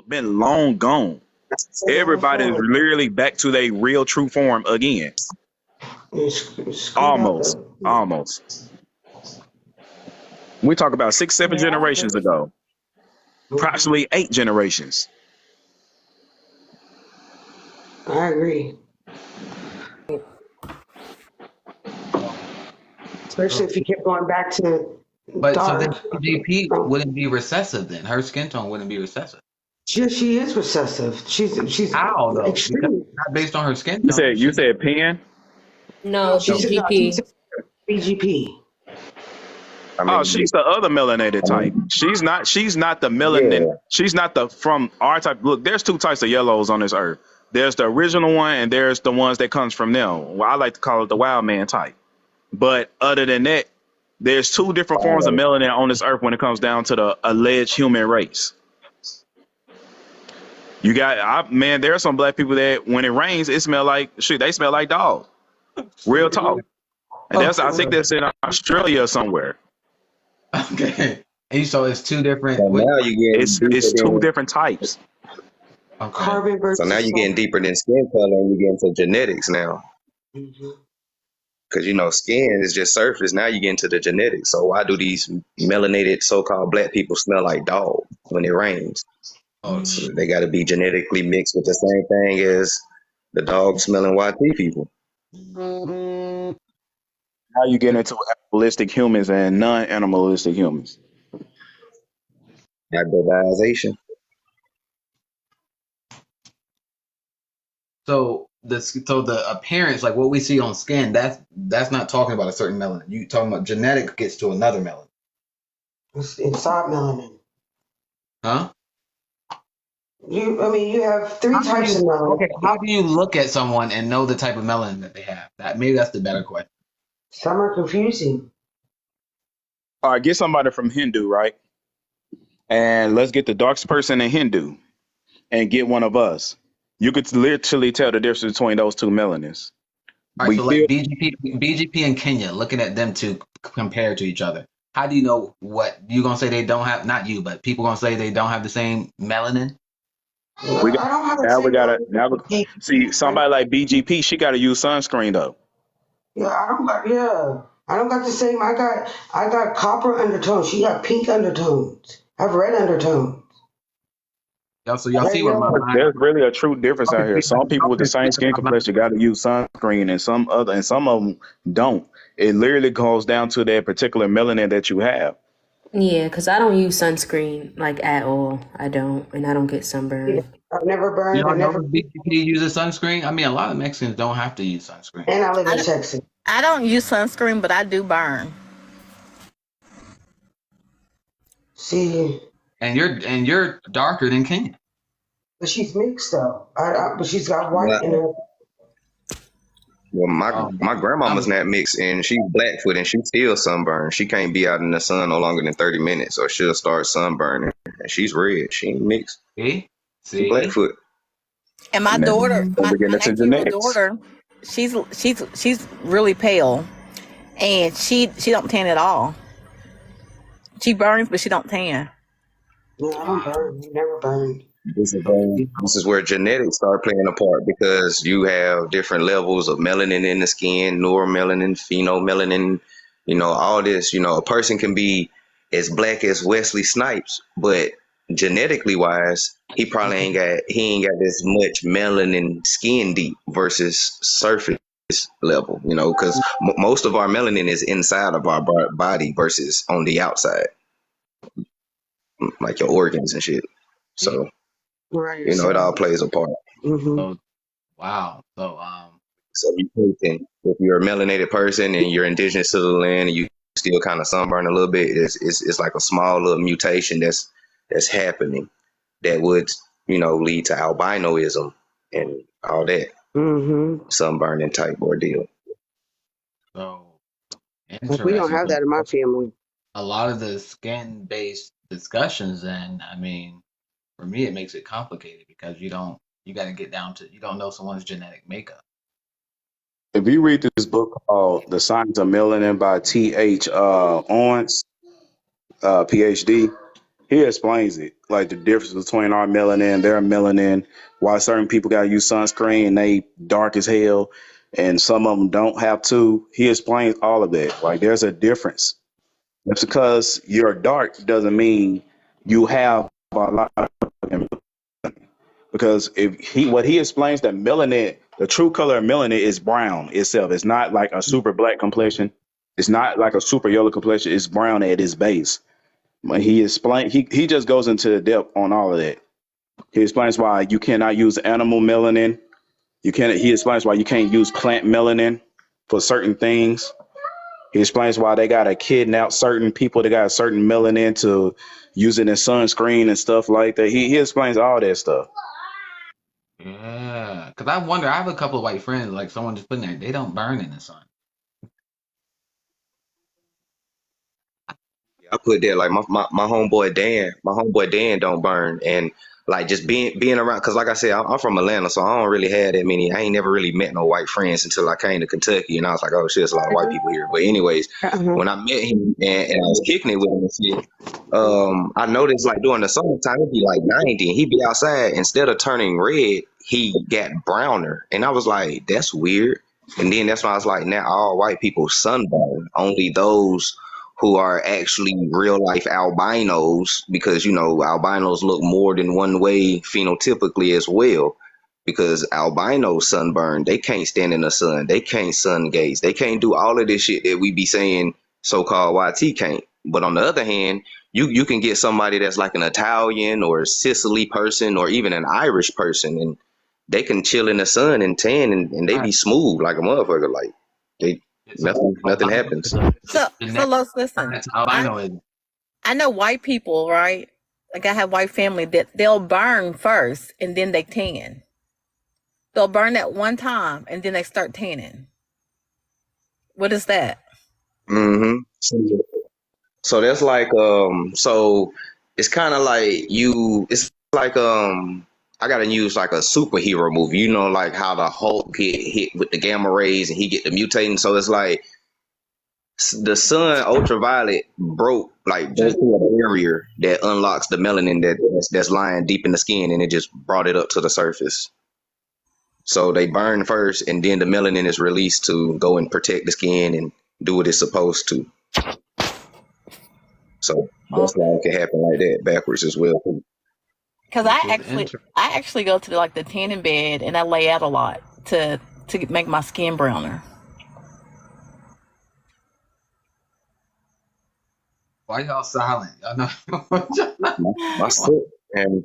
been long gone. Everybody is literally back to their real true form again. Screwed out Almost. the. Almost. We talk about 6, 7 Yeah, I generations agree. ago. Approximately 8 generations. I agree, especially if you kept going back to But so then dark. BGP wouldn't be recessive then. Her skin tone wouldn't be recessive. She is recessive. She's How though? Because extreme. it's not based on her skin You tone. said you She said pen? No, No, she said no. She BGP. said BGP. I Oh, mean, she's the other melanated I type. mean, She's not the melanin. yeah. She's not the from our type. Look, there's 2 types of yellows on this earth. There's the original one, and there's the ones that comes from them. Well, I like to call it the wild man type. But other than that, there's 2 different forms of melanin on this earth when it comes down to the alleged human race. Man, there are some black people that when it rains, it smell like shit. They smell like dogs. Real talk. And I think that's in Australia or somewhere. okay. And so it's two different. So now you're getting deeper It's 2 than. different types. Okay. Carbon So now versus you're getting sulfur. deeper than skin color, and you're getting to genetics now. Mhm. Because skin is just surface. Now you get into the genetics. So why do these melanated so-called black people smell like dog when it rains? Oh, So they got to be genetically mixed with the same thing as the dog smelling YT people. Now you get into animalistic humans and non-animalistic humans. Hybridization. so the appearance, like what we see on skin, that's not talking about a certain melanin. You talking about genetic gets to another melanin, It's inside melanin. huh? You have 3 types of melanin. How do you look at someone and know the type of melanin that they have? Maybe that's the better question. Some are confusing. All right, get somebody from Hindu, right? And let's get the darkest person in Hindu and get one of us. You could literally tell the difference between those 2 melanins. All right, We so like feel BGP and Kenya, looking at them two compared to each other, how do you know what you gonna say they don't have? Not you, but people gonna say they don't have the same melanin. we got I don't have the now we same gotta melanin. now see somebody like BGP. She got to use sunscreen though. Yeah, I don't got the same. I got copper undertones. She got pink undertones. I have red undertones. So y'all Red see where my yellow. mind. There's really a true difference out here. Some people with the same skin My mind. complexion got to use sunscreen, and some of them don't. It literally goes down to that particular melanin that you have. Yeah, because I don't use sunscreen like at all. I don't, and I don't get Yeah, sunburned. I've never burned. I Y'all know never. BGP uses sunscreen. I mean, a lot of Mexicans don't have to use sunscreen. And I live I in don't, Texas. I don't use sunscreen, but I do burn. See, And you're darker than Kenya. but she's mixed though. But she's got white Well, in her. my grandmama's I'm not mixed, and she's Blackfoot, and she's still sunburned. She can't be out in the sun no longer than 30 minutes, or she'll start sunburning. And she's red. She ain't mixed. see, She see. Blackfoot. And my And that's daughter, when my, we get my into 19-year-old genetics. daughter, she's really pale, and she don't tan at all. She burns, but she don't tan. No, I don't burn. I never burned. This is where genetics start playing a part because you have different levels of melanin in the skin, neuromelanin, phenomelanin, all this. A person can be as black as Wesley Snipes, but genetically wise, he ain't got this much melanin skin deep versus surface level, because most of our melanin is inside of our body versus on the outside, like your organs and shit. So, Right. it all plays a part. Mm-hmm. So wow. So if you're a melanated person and you're indigenous to the land and you still kind of sunburn a little bit, it's like a small little mutation that's happening that would lead to albinoism and all that Mm-hmm. sunburning type ordeal. So We don't interesting. have that in my family. A lot of the skin based discussions, and I mean, for me, it makes it complicated because you got to get down to, you don't know someone's genetic makeup. If you read this book called "The Science of Melanin" by T.H. Owens, PhD, He explains it, like the difference between our melanin and their melanin, why certain people got to use sunscreen and they dark as hell, and some of them don't have to. He explains all of that. Like there's a difference. Just because you're dark doesn't mean you have a lot of because if he what he explains that melanin, the true color of melanin is brown itself. It's not like a super black complexion. It's not like a super yellow complexion. It's brown at its base. But he just goes into the depth on all of that. He explains why you cannot use animal melanin. He explains why you can't use plant melanin for certain things. He explains why they gotta kidnap certain people that got certain melanin to use it in sunscreen and stuff like that. He explains all that stuff. Yeah, because I wonder. I have a couple of white friends, like someone just putting there. They don't burn in the sun. I put that like my homeboy Dan don't burn, and like just being around because like I said I'm from Atlanta, so I don't really have that many. I ain't never really met no white friends until I came to Kentucky, and I was like, oh shit, there's a lot of white people here. But anyways, Uh-huh. when I met him and I was kicking it with him and shit, I noticed like during the summertime it'd be like 90, and he'd be outside instead of turning red, he got browner, and I was like, that's weird. And then that's why I was like, now all white people sunburn. Only those who are actually real life albinos, because you know albinos look more than one way phenotypically as well. Because albinos sunburn, they can't stand in the sun, they can't sun gaze, they can't do all of this shit that we be saying so-called YT can't. But on the other hand, you can get somebody that's like an Italian or Sicily person or even an Irish person, and they can chill in the sun and tan, and they All be right. smooth like a motherfucker. Like they So nothing albino happens. is So genetic. let's listen. That's albino is. I know white people, right? Like I have white family that they'll burn first and then they tan. They'll burn at one time and then they start tanning. What is that? hmm So that's like so it's kind of like it's like I gotta use like a superhero movie. You know, like how the Hulk get hit with the gamma rays and he get the mutating. So it's like the sun ultraviolet broke through a barrier that unlocks the melanin that's lying deep in the skin, and it just brought it up to the surface. So they burn first, and then the melanin is released to go and protect the skin and do what it's supposed to. So that's Okay. why it can happen like that backwards as well. Because This is interesting. I actually go to like the tanning bed and I lay out a lot to make my skin browner. Why y'all silent? Y'all know. My sister and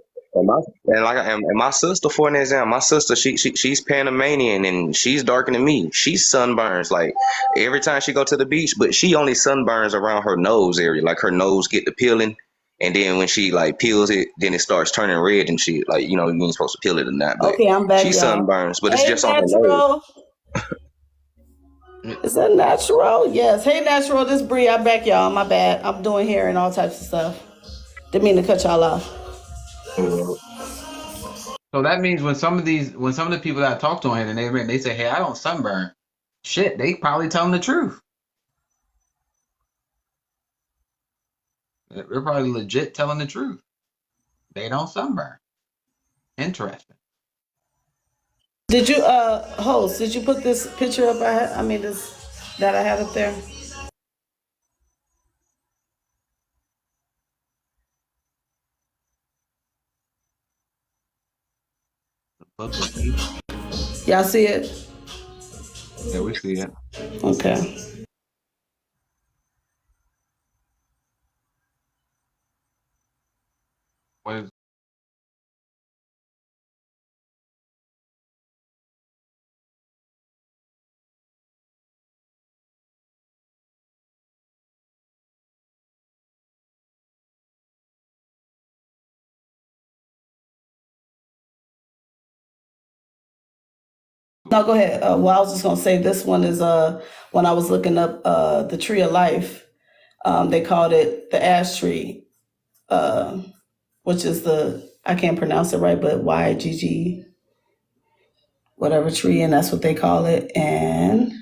my sister, for an example, my sister she's Panamanian and she's darker than me. She sunburns like every time she go to the beach, but she only sunburns around her nose area, like her nose get the peeling, and then when she like peels it, then it starts turning red and shit. Like you know you ain't supposed to peel it or not, but Okay, I'm she back, y'all. sunburns, but it's Hey, just on her nose. Natural. Is that Natural? Yes. Hey, Natural. This Bree. I'm back, y'all. My bad. I'm doing hair and all types of stuff. Didn't mean to cut y'all off. So that means when some of the people that I talk to on here, and they say, "Hey, I don't sunburn," shit, they probably telling the truth. They're probably legit telling the truth. They don't sunburn. Interesting. Did you, host? Did you put this picture up? I mean, this that I have up there. The book of Eden. Y'all see it? Yeah, we see it. Okay. What is No, go ahead. Well, I was just gonna say this one is when I was looking up the tree of life, they called it the ash tree, uh, which is I can't pronounce it right, but YGG whatever tree, and that's what they call it. And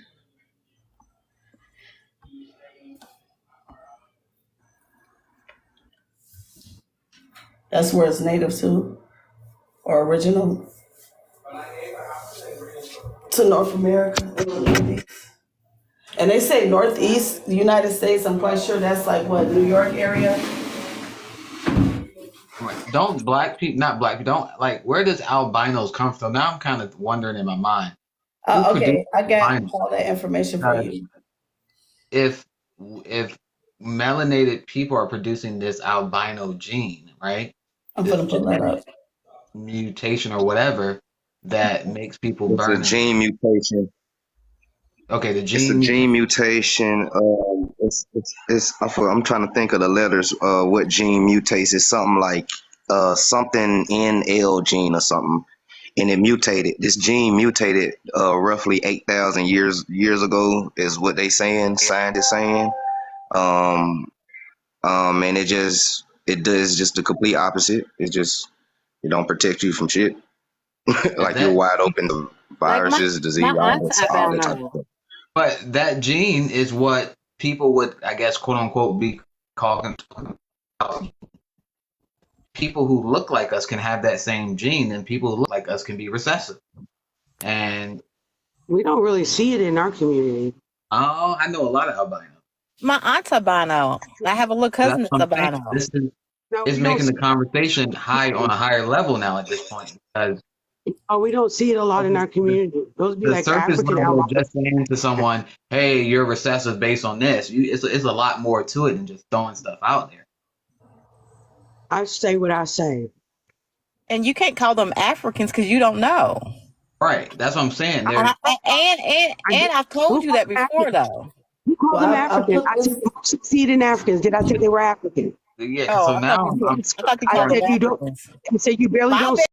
That's where it's native to or original to North America. And they say Northeast United States. I'm quite sure that's like what, New York area. Right. Don't black people, not black people, don't like, where does albinos come from? Now I'm kind of wondering in my mind, who produced Okay, I got albinos? all that information for Because you. if if melanated people are producing this albino gene, right? I'm This gonna pull that genetic up. mutation or whatever that makes people It's a burn. gene mutation. Okay, the It's a gene gene mutation. mutation. I'm trying to think of the letters. What gene mutates? It's something like something NL gene or something, and it mutated. This gene mutated roughly 8,000 years ago, is what they saying. Scientists saying. Um, and it does just the complete opposite. It don't protect you from shit. If Like you're that, wide open to Like viruses, disease, my aunt's all that type of albino. stuff. but that gene is what people would, I guess, quote unquote, be called. People who look like us can have that same gene, and people who look like us can be recessive. And We don't really see it in our community. I know a lot of albinos. My aunt's albino. I have a little cousin That's that's what I'm saying. albino. This No, is we don't making see the conversation high on a higher level now at this point, because we don't see it a lot in our community. Those be the like surface African level of albinos. just saying to someone, "Hey, you're recessive based on this," it's a lot more to it than just throwing stuff out there. I say what I say. And you can't call them Africans because you don't know. Right. That's what I'm saying. And, and I've told Who you called that them before, African? though. You call them Well, I African. put I said this. you succeed in Africans. Did I say they were African? Yeah. Oh, So now I thought you I called them said you don't. Africans. I said you barely My don't. bad.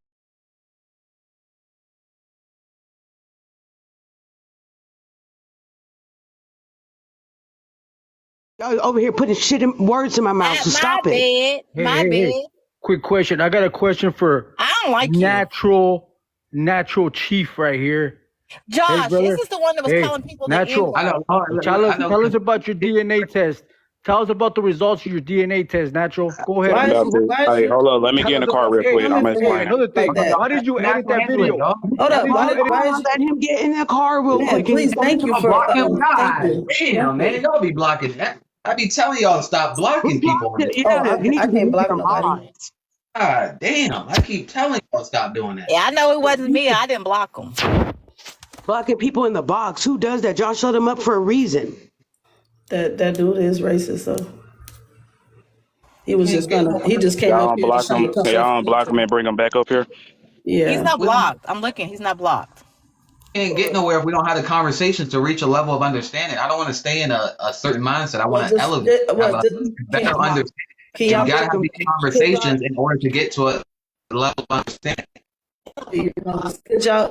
Y'all over here putting words in my mouth. So stop it. My bad. Quick question. I got a question for I don't like you. natural chief right here. Josh, brother. this is the one that was Hey, calling people natural. the I N-word. know. Tell us about your DNA test. Tell us about the results of your DNA test, Natural. Go ahead. Why is, Hey, why is you hold on. Let me Tell get in us the car about, real quick. I'm coming for explaining. another thing. like that? How did you edit that Handle it, video? dog. Hold up. Why is Let him get in the car real man? quick. Please, thank you for Block him, thank God you. damn, man, y'all be blocking that. I be telling y'all to stop blocking people on this. Oh, Yeah, you need I to be can't block your nobody. mods. God damn, I keep telling y'all to stop doing that. Yeah, I know it wasn't me. I didn't block them. Blocking people in the box. Who does that? Josh let him up for a reason. That dude is racist, though. He was just Can't gonna. He just came Y'all up don't here block trying him. to come Y'all up. don't block him and bring him back up here. He's Yeah. not we don't blocked. I'm looking. He's not blocked. can't get nowhere if we don't have the conversations to reach a level of understanding. I don't want to stay in a certain mindset. I want to elevate, have a better understanding. Can And y'all we gotta have these conversations in order to get to a level of understanding.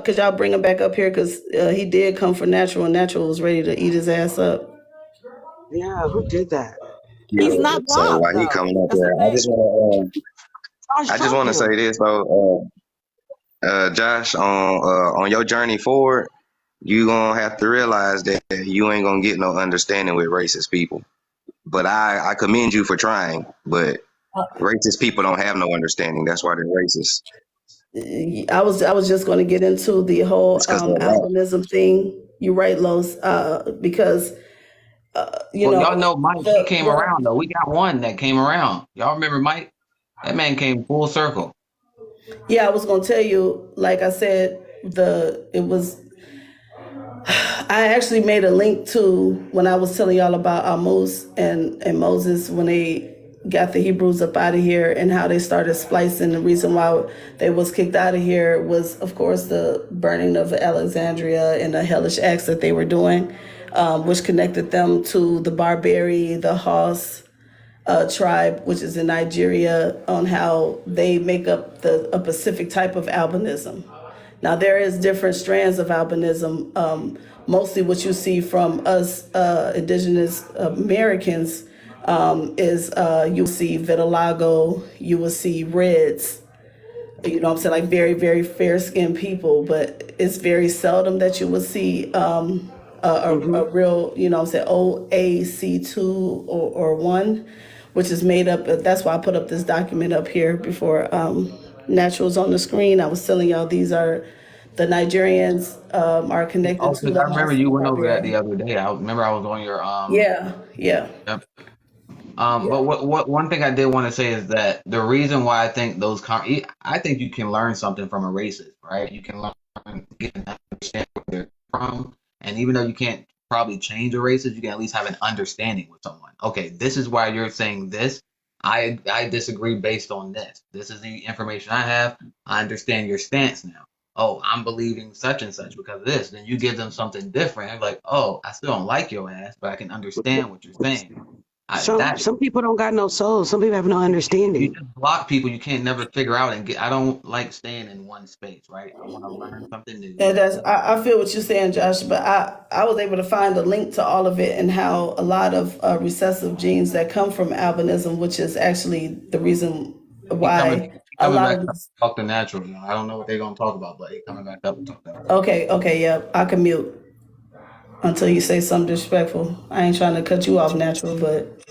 could y'all bring him back up here because he did come for Natural and Natural was ready to eat his ass up. Yeah, who did that? He's not So blocked, while he though. coming up That's the here, thing. I just want to say this though, Josh, on your journey forward, you gonna have to realize that you ain't gonna get no understanding with racist people. But I commend you for trying. But racist people don't have no understanding. That's why they're racist. I was just going to get into the whole It's because they're black. albinism thing. You're right, Los, because you Well, know y'all know Mike, he came around though. We got one that came around. Y'all remember Mike? That man came full circle. Yeah, I was going to tell you. Like I said, I actually made a link to when I was telling y'all about Amos and Moses when they got the Hebrews up out of here and how they started splicing. The reason why they was kicked out of here was, of course, the burning of Alexandria and the hellish acts that they were doing, which connected them to the Barbary, the Hausa tribe, which is in Nigeria, on how they make up a specific type of albinism. Now, there is different strands of albinism. Mostly what you see from us indigenous Americans is you will see vitiligo, you will see reds, you know what I'm saying, like very, very fair-skinned people, but it's very seldom that you will see a real, you know what I'm saying, OAC2 or 1, which is made up. That's why I put up this document up here before Natural's on the screen. I was telling y'all these are the Nigerians are connected Oh, to 'cause the I remember you African went over that the Barbarian. other day. I remember I was on your Yeah, yeah, Yep. yeah. But what one thing I did want to say is that the reason why I think I think you can learn something from a racist, right? You can learn, get an understand where they're from, and even though you can't probably change a racist, you can at least have an understanding with someone. Okay, this is why you're saying this. I disagree based on this. This is the information I have. I understand your stance now. Oh, I'm believing such and such because of this. Then you give them something different. They're like, oh, I still don't like your ass, but I can understand what you're saying. That Some people don't got no soul. Some people have no you understanding. just block people you can't never figure out and get. I don't like staying in one space, right? I want to learn something new. And I feel what you're saying, Josh, but I was able to find a link to all of it and how a lot of recessive genes that come from albinism, which is actually the reason He coming, why he a coming lot back of up to this. talk the natural. I don't know what they're gonna talk about, but he coming back up to talk that. Okay, yeah, I can mute until you say something disrespectful. I ain't trying to cut you off, Natural, but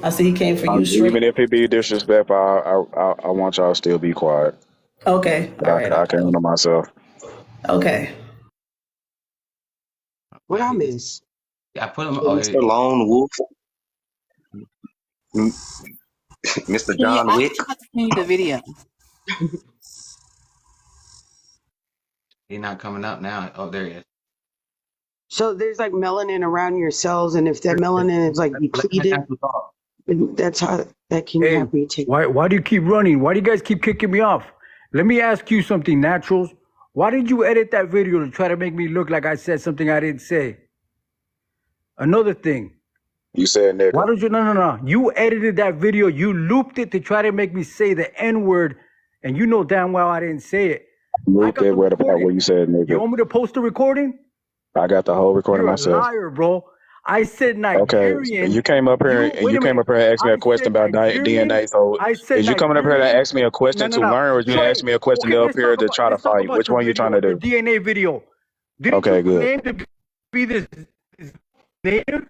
I see he came for you straight. Even if it be disrespectful, I want y'all to still be quiet. Okay, But all right, I can handle myself. okay. What I miss? Yeah, I put him. Oh, Mr. Lone Wolf, Mr. Yeah, John I Wick. was about to send you the video. he's not coming up now. Oh, there he is. So there's like melanin around your cells, and if that melanin is like Let him depleted, answer talk. that's how that can Hey, have mutation. why do you keep running? Why do you guys keep kicking me off? Let me ask you something, Naturals. Why did you edit that video to try to make me look like I said something I didn't say? Another thing. You said nigga. Why don't you? No. You edited that video. You looped it to try to make me say the N word, and you know damn well I didn't say it. I Looped got it the right about recording. what you said, You nigga. want me to post the recording? I got the whole recording You're a myself. liar, bro. I said Okay, Nigerian. you came up here and Wait you a came minute. up here and asked me I a question said about Nigerian. DNA. So I said is you coming up here to Nigerian. ask me a question to No. learn, or you Trey, ask me a question okay, to up here to try to let's talk fight? about Which your one you trying video, to your do? DNA video. Didn't Okay, you good. claim to be this native?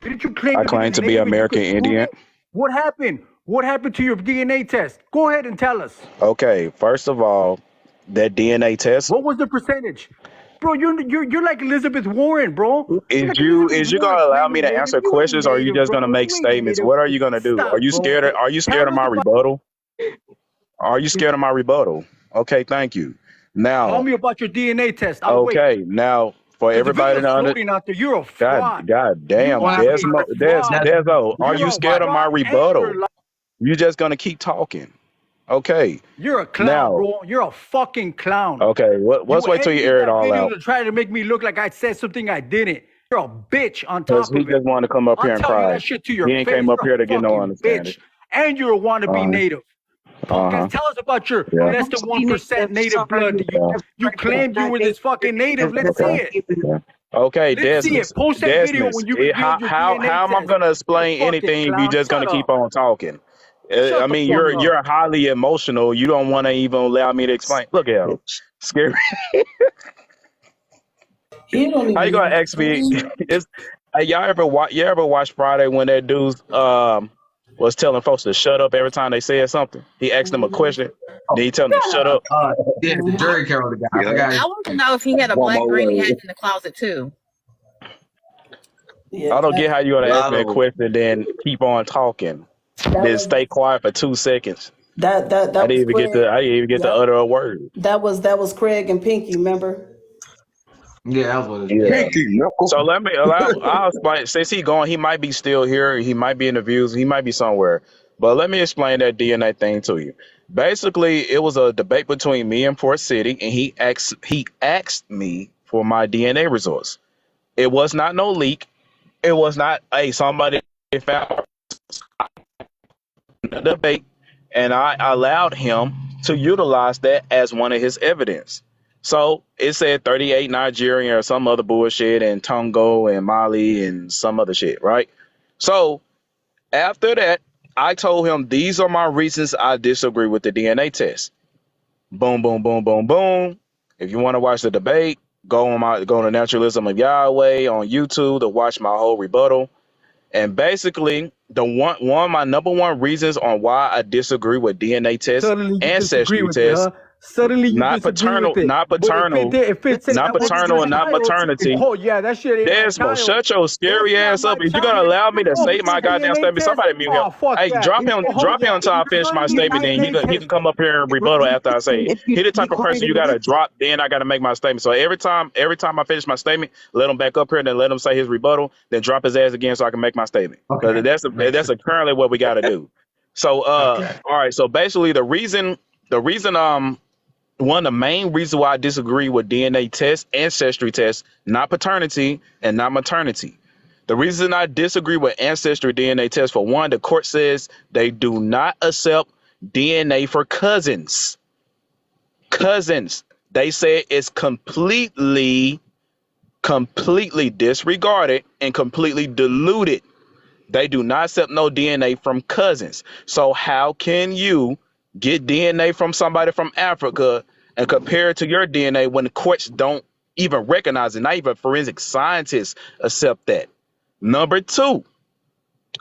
Didn't you claim I to be claim this to be native and you American could prove Indian. it? What happened? What happened to your DNA test? Go ahead and tell us. Okay, first of all, that DNA test What was the percentage? Bro, you're like Elizabeth Warren, bro. You're like Elizabeth is you Warren gonna allow me claiming to native. answer You ain't questions, or are you native, just bro. gonna make You ain't statements? native. What are you gonna do? Are Stop, you bro. scared? Are you scared Tell of us my about. rebuttal? Are you scared of my rebuttal? Okay, thank you. Tell Now, me about your DNA test. I'll wait. okay, now for Because the everybody video's to understand. floating out there. You're a fraud. God You damn, What are happened a Desmo, to fraud. Deso, are You're you a scared of my fraud and you're a rebuttal? liar. You just gonna keep talking. Okay. You're a clown, Now, bro. You're a fucking clown. okay, let's You wait till you edited air it that all video out. to try to make me look like I said something I didn't. You're a bitch on Because top he of it. just wanted to come up I'll here and tell you cry. that shit to He your ain't face. came up You're here a to get no fucking understanding. bitch. And you're a wannabe native. Podcast, tell us about your Yeah. less than 1% native blood. You claimed you were this fucking native. Let's see it. Yeah. Okay, Let's see it. Post that video when you revealed your DNA how am I test. gonna You explain fucking anything if you clown. just gonna Shut keep up. on talking? I Shut the mean, fuck up. you're highly emotional. You don't want to even allow me to explain. Look at him, scary. He don't How you even know gonna what ask me? to say. It's y'all ever watch? You ever watch Friday when that dude was telling folks to shut up every time they said something? He asked them a question, then he tell them to shut up. yeah, the jury Carol the guy. I Yeah, forgot. I want to know if he had a one black more green he had word. in the closet too. Yeah, I don't get how you gonna ask me a Lotto. question then keep on talking, that then was stay quiet for 2 seconds. that was Craig. I didn't even get to Yep. utter a word. That was Craig and Pinky. Remember? Yeah, that was what it is. Yeah. Pinky knuckle. So I'll explain. Since he gone, he might be still here. He might be in the views. He might be somewhere. But let me explain that DNA thing to you. Basically, it was a debate between me and Port City, and he asked me for my DNA results. It was not no leak. It was not somebody found the debate, and I allowed him to utilize that as one of his evidence. So it said 38 Nigerian or some other bullshit, and Tongo and Mali and some other shit, right? So after that, I told him these are my reasons I disagree with the DNA test. Boom, boom, boom, boom, boom. If you want to watch the debate, go on the Naturalism of Yahweh on YouTube to watch my whole rebuttal. And basically, one of my number one reasons on why I disagree with DNA tests, Suddenly you disagree ancestry with it, tests, huh? Suddenly you not disagree with paternal, it. not But paternal, if it said not that was in paternal, my and not child, maternity. oh yeah, that shit ain't my Desmo, child. shut your That's scary not ass my up. If you're gonna child. allow me to Oh, say my it's a goddamn DNA statement, test. somebody mute him. Oh fuck Hey, that. drop him Yeah, until I if finish you're my gonna use statement. Then DNA he test, can come up here and rebuttal after I say it. If you He the type be of quiet person you and gotta listen. drop. Then I gotta make my statement. So every time I finish my statement, let him back up here, and then let him say his rebuttal. Then drop his ass again so I can make my statement. Okay. Because Makes that's sense. currently what we gotta do. So Okay. all right. So basically, the reason one of the main reasons why I disagree with DNA tests, ancestry tests, not paternity and not maternity. The reason I disagree with ancestry DNA tests, for one, the court says they do not accept DNA for cousins. Cousins. They say it's completely disregarded and completely diluted. They do not accept no DNA from cousins. So how can you get DNA from somebody from Africa and compare it to your DNA when the courts don't even recognize it? Not even forensic scientists accept that. Number two,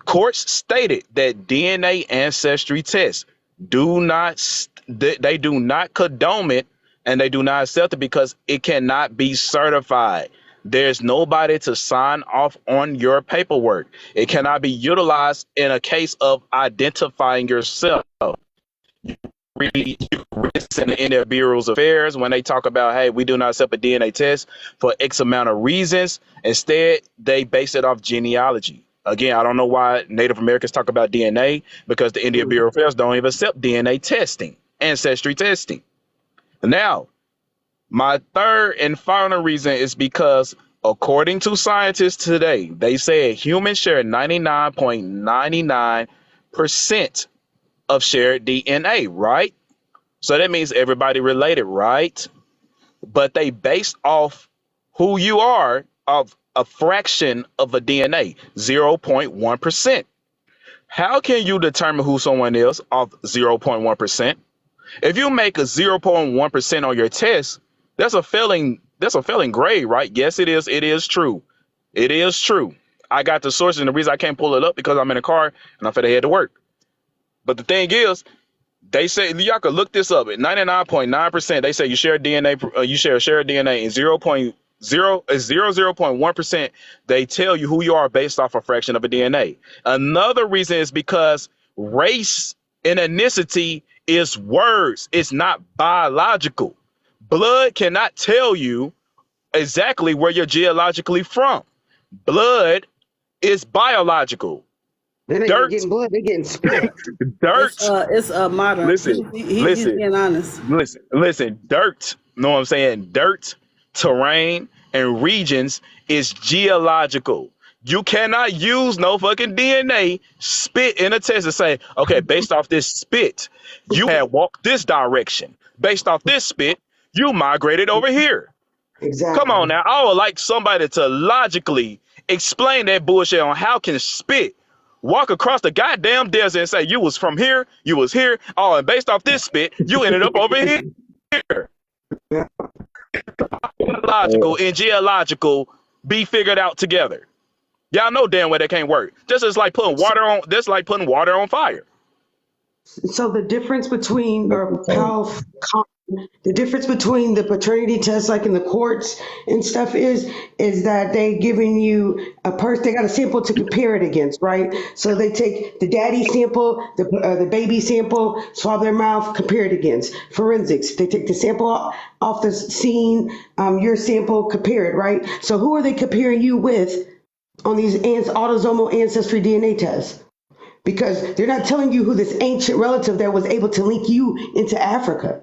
courts stated that DNA ancestry tests they do not condone it, and they do not accept it because it cannot be certified. There's nobody to sign off on your paperwork. It cannot be utilized in a case of identifying yourself. Read in the Indian Bureau's affairs when they talk about, hey, we do not accept a DNA test for X amount of reasons. Instead, they base it off genealogy. Again, I don't know why Native Americans talk about DNA, because the Indian Bureau of Affairs don't even accept DNA testing, ancestry testing. Now, my third and final reason is because, according to scientists today, they say humans share 99.99% of shared DNA, right? So that means everybody related, right? But they based off who you are of a fraction of a DNA, 0.1%. How can you determine who someone is off 0.1%? If you make a 0.1% on your test, that's a failing grade, right? Yes, it is. It is true. It is true. I got the source, and the reason I can't pull it up because I'm in a car and I'm finna head to work. But the thing is, they say, y'all can look this up, at 99.9%. They say you share DNA, you share shared DNA, and 0.1%. They tell you who you are based off a fraction of a DNA. Another reason is because race and ethnicity is words. It's not biological. Blood cannot tell you exactly where you're geologically from. Blood is biological. They're not even Dirt, getting blood, they're getting spit. dirt. It's modern. Listen, He's listen. being honest. Listen, dirt, know what I'm saying? Dirt, terrain, and regions is geological. You cannot use no fucking DNA spit in a test and say, okay, based off this spit, you had walked this direction. Based off this spit, you migrated over here. Come on Exactly. now. I would like somebody to logically explain that bullshit on how can spit walk across the goddamn desert and say you was from here, you was here, oh, and based off this spit, you ended up over here. Logical and geological be figured out together. Y'all know damn well that can't work. Just as like putting water on, that's like putting water on fire. So the difference between, or how the difference between the paternity test, like in the courts and stuff, is that they giving you a person. They got a sample to compare it against, right? So they take the daddy sample, the baby sample, swab their mouth, compare it against forensics. They take the sample off the scene, your sample, compare it, right? So who are they comparing you with on these autosomal ancestry DNA tests? Because they're not telling you who this ancient relative that was able to link you into Africa.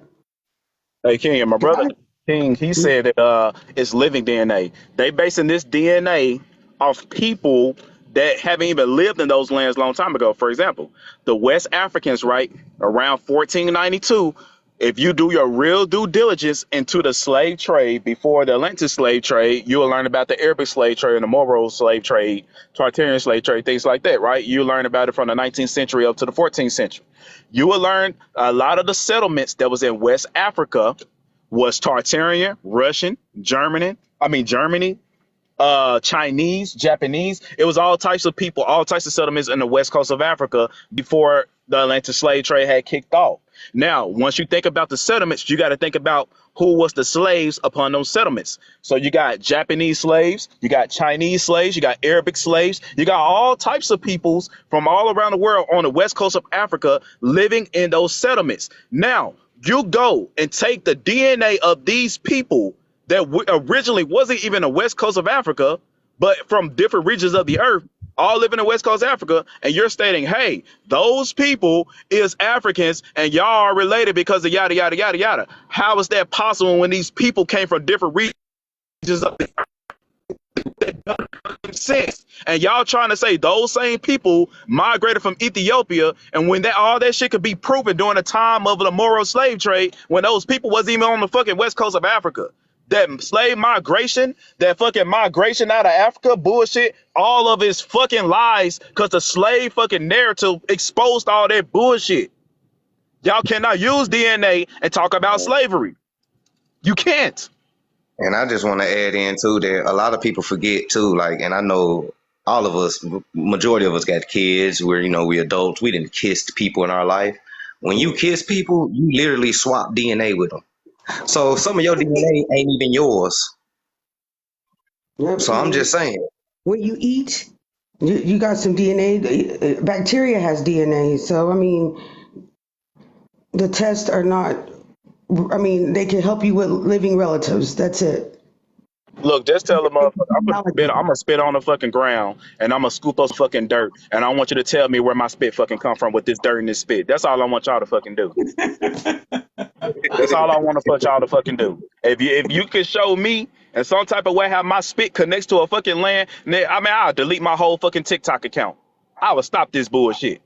Hey King, and my brother King, he said that it's living DNA. They basing this DNA off people that haven't even lived in those lands a long time ago. For example, the West Africans, right, around 1492. If you do your real due diligence into the slave trade before the Atlantic slave trade, you will learn about the Arabic slave trade and the Moro slave trade, Tartarian slave trade, things like that, right? You learn about it from the 19th century up to the 14th century. You will learn a lot of the settlements that was in West Africa was Tartarian, Russian, Germany, Chinese, Japanese. It was all types of people, all types of settlements in the west coast of Africa before the Atlantic slave trade had kicked off. Now, once you think about the settlements, you got to think about who was the slaves upon those settlements. So you got Japanese slaves, you got Chinese slaves, you got Arabic slaves, you got all types of peoples from all around the world on the west coast of Africa living in those settlements. Now, you go and take the DNA of these people that originally wasn't even the west coast of Africa, but from different regions of the earth, all live in the west coast of Africa, and you're stating, hey, those people is Africans and y'all are related because of yada yada yada yada. How is that possible when these people came from different regions of the earth? That doesn't make sense. And y'all trying to say those same people migrated from Ethiopia, and when that all that shit could be proven during the time of the Moro slave trade, when those people wasn't even on the fucking west coast of Africa. That slave migration, that fucking migration out of Africa bullshit, all of his fucking lies, because the slave fucking narrative exposed all that bullshit. Y'all cannot use DNA and talk about slavery. You can't. And I just want to add in too that a lot of people forget too, like, and I know all of us, majority of us got kids. We adults. We didn't kiss people in our life. When you kiss people, you literally swap DNA with them. So some of your DNA ain't even yours. So I'm just saying. When you eat, you got some DNA. Bacteria has DNA. So, I mean, the tests are not, they can help you with living relatives. That's it. Look, just tell them, I'm gonna spit on the fucking ground, and I'm gonna scoop those fucking dirt, and I want you to tell me where my spit fucking come from with this dirt and this spit. That's all I want y'all to fucking do. That's all I want to y'all to fucking do. If you can show me in some type of way how my spit connects to a fucking land, I'll delete my whole fucking TikTok account. I will stop this bullshit.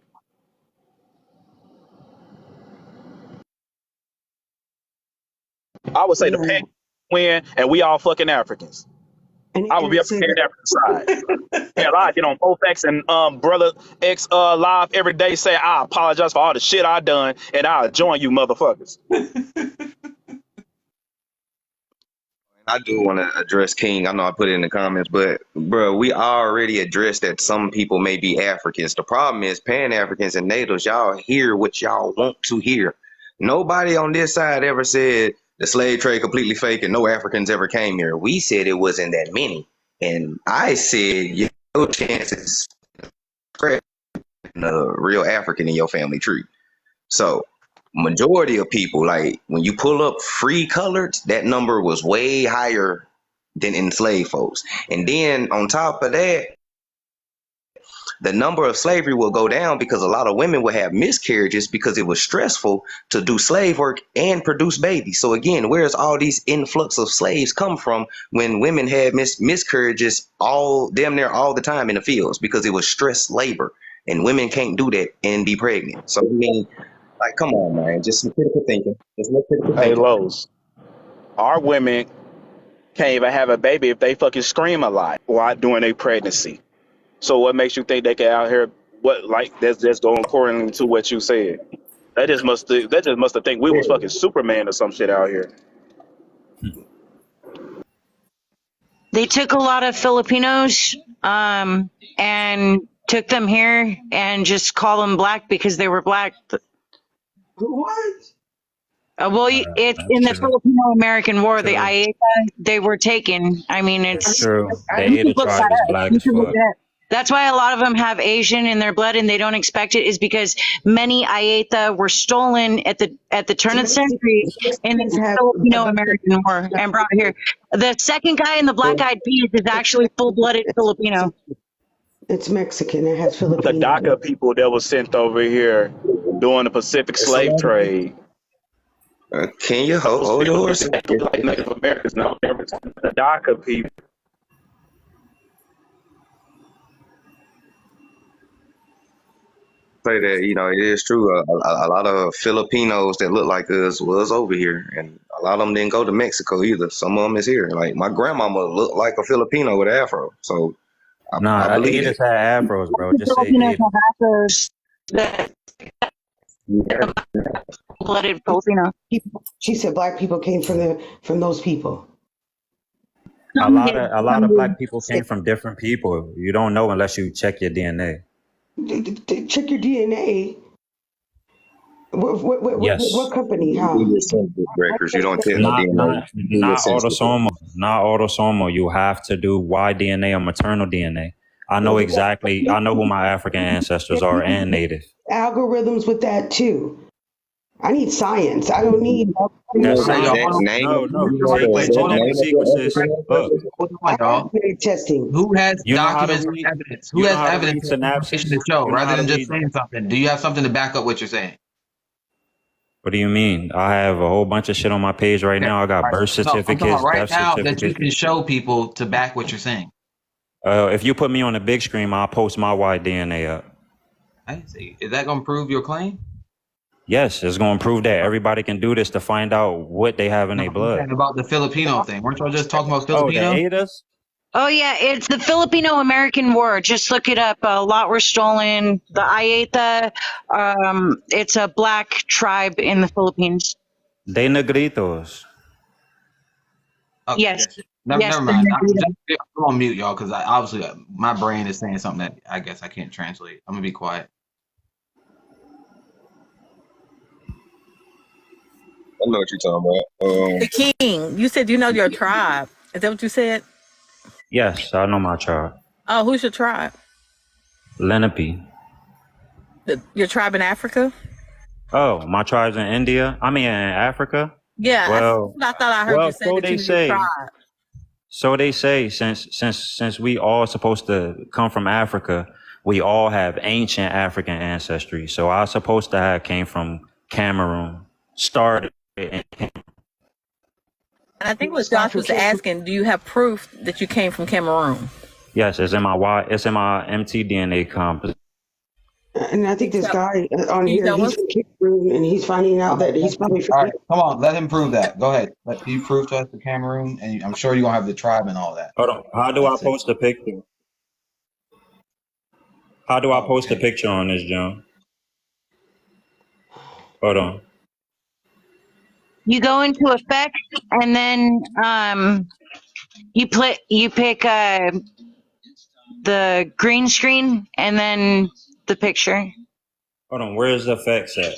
I would say the Yeah. pan win, and we all fucking Africans. And I would be up say here that- African side. Yeah, I get on Fofax and brother X live every day. Say I apologize for all the shit I done, and I'll join you motherfuckers. I do want to address King. I know I put it in the comments, but bro, we already addressed that some people may be Africans. The problem is Pan Africans and natives, y'all hear what y'all want to hear. Nobody on this side ever said the slave trade completely fake and no Africans ever came here. We said it wasn't that many. And I said your chances of a real African in your family tree. So majority of people, like when you pull up free colored, that number was way higher than enslaved folks. And then on top of that, the number of slavery will go down because a lot of women will have miscarriages because it was stressful to do slave work and produce babies. So again, where's all these influx of slaves come from when women had miscarriages all damn near all the time in the fields because it was stress labor, and women can't do that and be pregnant. So I mean, like, come on, man. Just some critical thinking. Just more critical Hey, thinking. Lowe's, our women can't even have a baby if they fucking scream a lot while during their pregnancy. So what makes you think they can out here that's just going according to what you said? That just must have think we was fucking Superman or some shit out here. They took a lot of Filipinos and took them here and just call them black because they were black. What? Well, it's in the Filipino-American War, the IATA, they were taken. I mean, it's True. They you either can look tried that as up. black You as can look fuck. it up. That's why a lot of them have Asian in their blood and they don't expect it, is because many IATA were stolen at the turn of the century in the Filipino-American War and brought here. The second guy in the black-eyed peas is actually full-blooded Filipino. It's Mexican. It has The Filipino. DACA people that was sent over here during the Pacific slave trade. Can you hold your horses? Like Native Americans, no, the DACA people. Say that, it is true. A lot of Filipinos that look like us was over here, and a lot of them didn't go to Mexico either. Some of them is here. Like my grandmama looked like a Filipino with an afro, so I The believe Gators it. had afros, bro. Just say Filipinos Gators. have afros that blooded Filipino. She said black people came from those people. A lot of black people came from different people. You don't know unless you check your DNA. Check your DNA. What Yes. company? You do How? your census records. You don't test no Not DNA. not You do your not census autosomal. records. Not autosomal. You have to do Y DNA or maternal DNA. I know exactly. I know who my African ancestors are and native. Algorithms with that too. I need science. I don't need. That's You know the All right, y'all. exact science. Hold on. name. No. You You know take the like exact Hold on. genetic name of your sequences. African Look, ancestors. Hold I on, have y'all. genetic testing. Who has you know how to documents or read. evidence? Who You know has how to read evidence or information synapses. to show, You know how rather to than just read. saying something? Do you have something to back up what you're saying? What do you mean? I have a whole bunch of shit on my page right Okay. now. I got All right. birth No, I'm talking about certificates, right death now that you certificates. can show people to back what you're saying. If you put me on a big screen, I'll post my Y DNA up. I didn't see. Is that going to prove your claim? Yes, it's going to prove that everybody can do this to find out what they have in No, their I'm blood. saying about the Filipino thing. Weren't y'all just talking about Oh, the Filipino? ADAs? Oh yeah, it's the Filipino American War. Just look it up. A lot were stolen. The Ayeta, it's a black tribe in the Philippines. De Negritos. Okay, Yes, yes. yes. Never mind. I'm on mute, y'all, because obviously my brain is saying something that I guess I can't translate. I'm gonna be quiet. I know what you're talking about. The king, you said you know your tribe. Is that what you said? Yes, I know my tribe. Oh, who's your tribe? Lenape. Your tribe in Africa? Oh, my tribe's in India. I mean, in Africa. Yeah, that's Well, what I thought I heard you well, say so that you they knew your say. tribe. So they say. Since we all supposed to come from Africa, we all have ancient African ancestry. So I supposed to have came from Cameroon. Started in And I think what Josh was asking, do you have proof that you came from Cameroon? Yes, it's in my mtDNA composite. And I think this guy on Can you here, tell he's us? from Cameroon, and he's finding out that he's probably All from. right, come on, let him prove that. Go ahead. Let you prove to us the Cameroon, and I'm sure you're gonna have the tribe and all that. Hold on. How do I post a picture? How do I post a picture on this, John? Hold on. You go into effect, and then you pick the green screen, and then the picture. Hold on. Where's the effects at?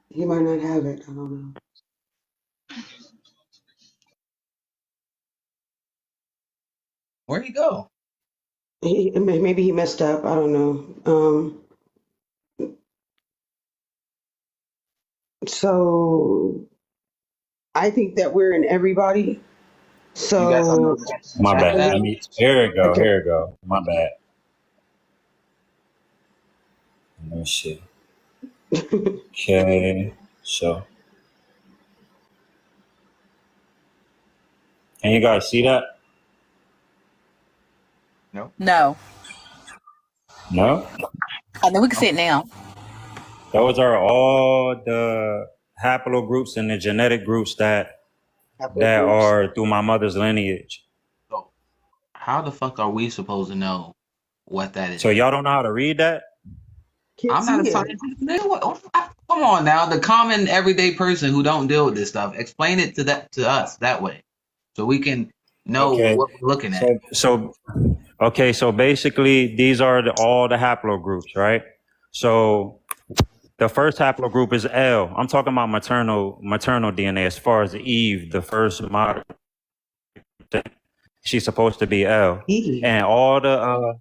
He might not have it. I don't know. Where'd he go? Maybe he messed up. I don't know. So I think that we're in everybody. You got something So to My check bad. that? Here we go. okay. Here we go. My bad. Let me see. Okay. So, can you guys see that? No. No. No. I mean, we can see it now. Those are all the haplogroups and the genetic groups that are through my mother's lineage. So how the fuck are we supposed to know what that is? So y'all don't know how to read that? I'm not a scientist. Come on now, the common everyday person who don't deal with this stuff, explain it to us that way, so we can know Okay. what we're looking at. So basically, these are all the haplogroups, right? So the first haplogroup is L. I'm talking about maternal DNA. As far as Eve, the first model, she's supposed to be L. Eve. And all the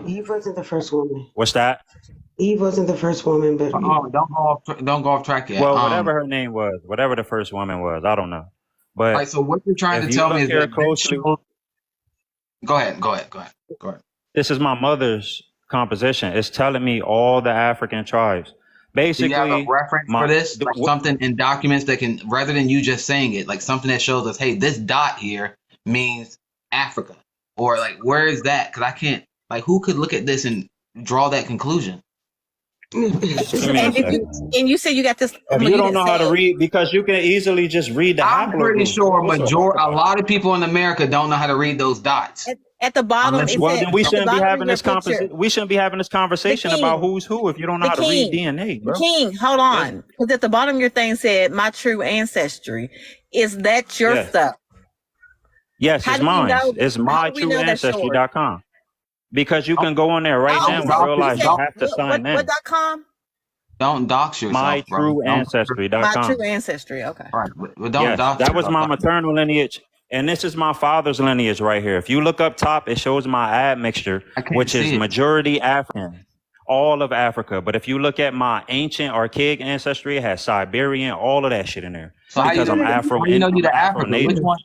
Eve wasn't the first woman. what's that? Eve wasn't the first woman, but Don't go off track yet. Well, whatever her name was, whatever the first woman was, I don't know. But all right. So what you're trying to if you tell me look is here that closely, Go ahead. this is my mother's composition. It's telling me all the African tribes. Do you have a Basically, reference for this, like something in documents that can, rather than you just saying it, like something that shows us, hey, this dot here means Africa, or like where is that? Because I can't, like, who could look at this and draw that conclusion? And you said you got this. If you don't know how to read, because you can easily just read the I'm pretty haplogroup. sure a lot of people in America don't know how to read those dots. At the bottom, Well, then we shouldn't be having this conversation. We shouldn't be having this conversation about who's who if you don't know how to read DNA, bro. King, hold on, because at the bottom of your thing said my true ancestry. Is that your stuff? Yes, How it's do we mine. know? It's How do we know that's yours? mytrueancestry.com. Because you can go on there right Oh, now you and said realize you have to what sign in. .com? Don't dox yourself, bro. Don't. My mytrueancestry.com. true ancestry. Okay. Right. But don't Yes, dox that was yourself. my maternal lineage. And this is my father's lineage right here. If you look up top, it shows my admixture, I can't which is see it. majority African, all of Africa. But if you look at my ancient archaic ancestry, it has Siberian, all of that shit in there. So how Because you I'm know Afro, you I'm the Africa? Afro-native. Which one?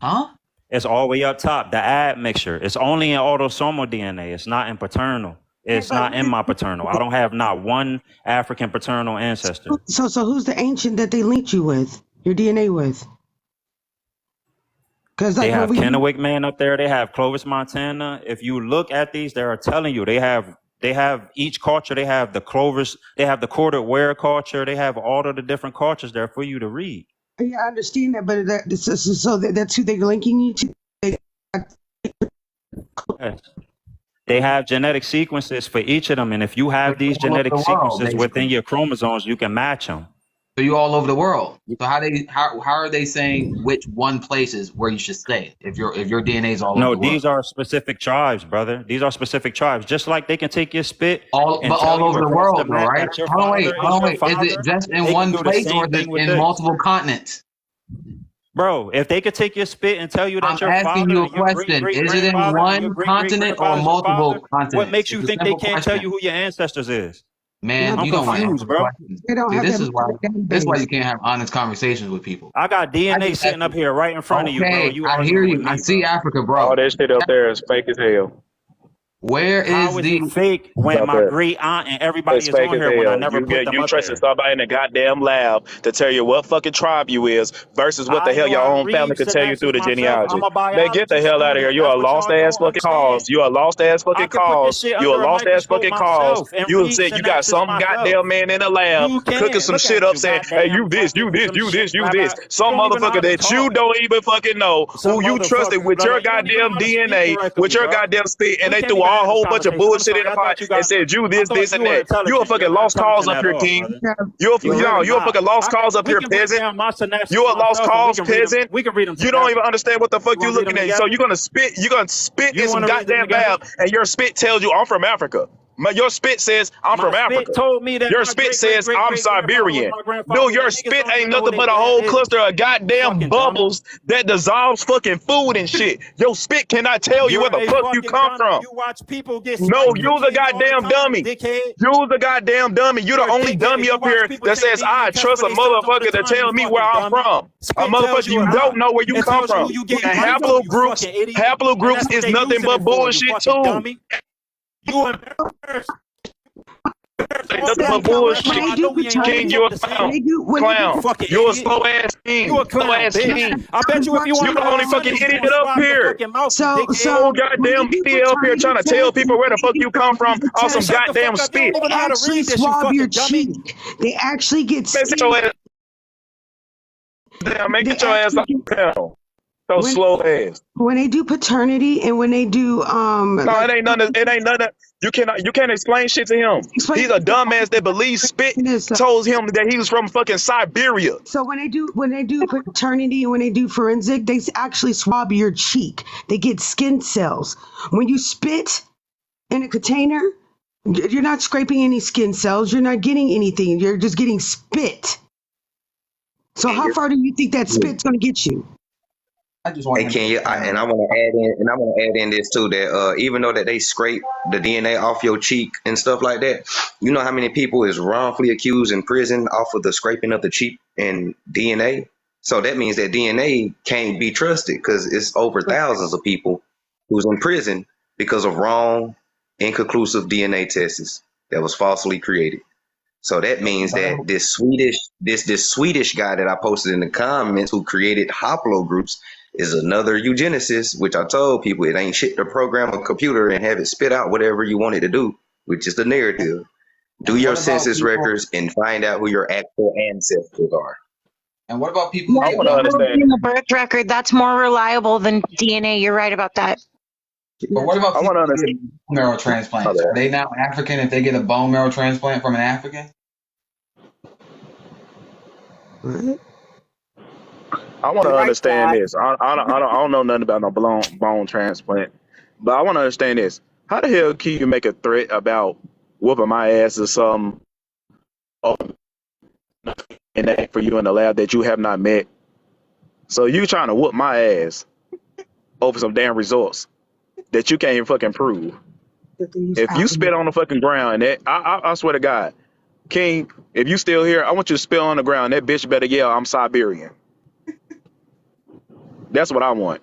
Huh? It's all the way up top, the admixture. It's only in autosomal DNA. It's not in paternal. It's not in my paternal. I don't have not one African paternal ancestor. So who's the ancient that they linked you with, your DNA with? Because They like have when we Kennewick Man up there. They have Clovis, Montana. If you look at these, they are telling you they have each culture. They have the Clovis. They have the corded ware culture. They have all of the different cultures there for you to read. yeah, I understand that, but that's who they're linking you to. Yes. They have genetic sequences for each of them, and if you have these all over genetic the world, sequences basically. within your chromosomes, you can match them. So you all over the world. So how are they saying which one place is where you should stay if your DNA is all over No, the world? these are specific tribes, brother. These are specific tribes. Just like they can take your spit all over the world, though, right? that your Hold on, father wait, hold on, is your wait. father. Is it just in They one can do the place same or is it thing with in this. multiple continents? Bro, if they could take your spit and tell you that I'm your asking father you a and your question. great Is it in grandfather and your one great continent or grandfather is your multiple father, continents? what makes you It's a think they simple can't tell question. you who your ancestors is? Man, I'm you don't want to answer confused, bro. questions. They don't See, have this that is why database. you can't have honest conversations with people. I got DNA sitting up here right in front of you, bro. Okay, You I hear arguing you. with me, I see bro. Africa, All bro. that shit up there is fake as hell. Where How is is the it fake when Up my there. great aunt and everybody It's is fake on as here when I hell. never put them You up trusting there? somebody in the goddamn lab to tell you what fucking tribe you is versus what the I hell know your I own family read could tell you through synapses the myself. genealogy. I'm a Man, get the biology hell out of here. student. You're That's a what lost y'all ass don't fucking cause. understand. You're a lost ass I fucking can put this cause. shit You're under a a lost ass microscope fucking cause. myself and You read said you got synapses some myself. goddamn man in the lab You cooking can. some Look shit at up you, saying, hey, goddamn you this, you fucking this, some you shit. this, you Blah, this. blah. You Some don't even know how motherfucker to that you talk. don't even fucking know Some who you trusted motherfuckers, with blah, blah. your You don't even know goddamn how to speak DNA, with correctly, your bro. goddamn spit, and We they can't threw a even have this whole bunch of conversation. I'm bullshit in sorry. the I pot thought you and got. said you I this, thought this, you and were that. You a intelligent. You're fucking not lost cause intelligent up at here, all, king. brother. You're You're really a not. fucking lost cause up We here, can break peasant. down my synapses You a lost myself, and cause peasant. we can read them You don't together. even understand what the fuck You you want to read them looking at. So together? you're gonna spit You in some want to read them goddamn together? lab, and your spit tells you I'm from Africa. Your spit says I'm My from spit Africa. told me that Your my spit great great says great I'm great grandfather was Siberian. my No, grandfather. your Like niggas spit don't ain't even know who nothing they but a dad whole is. cluster of You goddamn fucking dummy. bubbles that dissolves fucking food and shit. Your spit cannot tell you where You're the a fuck you fucking come dummy. from. You watch people get No, swiped for you're the kids all the goddamn time, dummy. dickhead. You're the goddamn dummy. You're You're the a only dickhead. dummy You up watch here people that take says DNA I tests trust for a themselves all the motherfucker to time, you tell me where fucking I'm dummy. from. A Spit tells motherfucker you you don't how. know where you It come tells you from. who you getting And money from, you fucking idiot. And haplogroups that's what is they nothing using but it for, you bullshit fucking too. dummy. You embarrassed. Ain't All nothing that but stuff. So That's when bullshit. how they I do know we ain't always King, paternity, you're talk a the when same. clown. when they do Clown. You fucking You're a idiot. slow ass You king. a Slow clown, ass bitch. king. I bet you if you want You're to the go only outside, fucking you idiot gonna up swab your here. fucking mouth, you so dickhead. so Whole when they goddamn do media up here paternity trying to tell tests people and where the they fuck do you come from on Man, some paternity, shut the goddamn fuck up. You spit. don't even they know how to actually read this, you swab your fucking dummy. cheek. They actually get Man, sit your skin. ass down, man. They Get your ass actually off get down. So when slow ass. when they do paternity and when they do No, like it ain't none. It ain't none. You can't explain shit to him. explain He's a dumbass that believes spit this. told him that he was from fucking Siberia. So when they do paternity and when they do forensic, they actually swab your cheek. They get skin cells. When you spit in a container, you're not scraping any skin cells. You're not getting anything. You're just getting spit. So how far do you think that spit's going to get you? I just want Hey, him can to you? explain. And I want to add in this too that even though that they scrape the DNA off your cheek and stuff like that, you know how many people is wrongfully accused in prison off of the scraping of the cheek and DNA. So that means that DNA can't be trusted because it's over thousands of people who's in prison because of wrong, inconclusive DNA tests that was falsely created. So that means that this Swedish guy that I posted in the comments who created haplogroups is another eugenicist, which I told people it ain't shit to program a computer and have it spit out whatever you want it to do, which is the narrative. Do And your what about census people? records and find out who your actual ancestors are. And what about people who I get want to It bone? will be understand. in the birth record. That's more reliable than DNA. You're right about that. But what about I want people to who understand. get bone marrow My transplants? Are bad. they now African if they get a bone marrow transplant from an African? What? I want to Right, understand God. this. I don't know nothing about no bone transplant, but I want to understand this. How the hell can you make a threat about whooping my ass or something, or and that for you in the lab that you have not met? So you trying to whoop my ass over some damn results that you can't even fucking prove. that they use If you spit alcohol. on the fucking ground, and that, I swear to God, King, if you still here, I want you to spit on the ground. That bitch better yell, "I'm Siberian." That's what I want.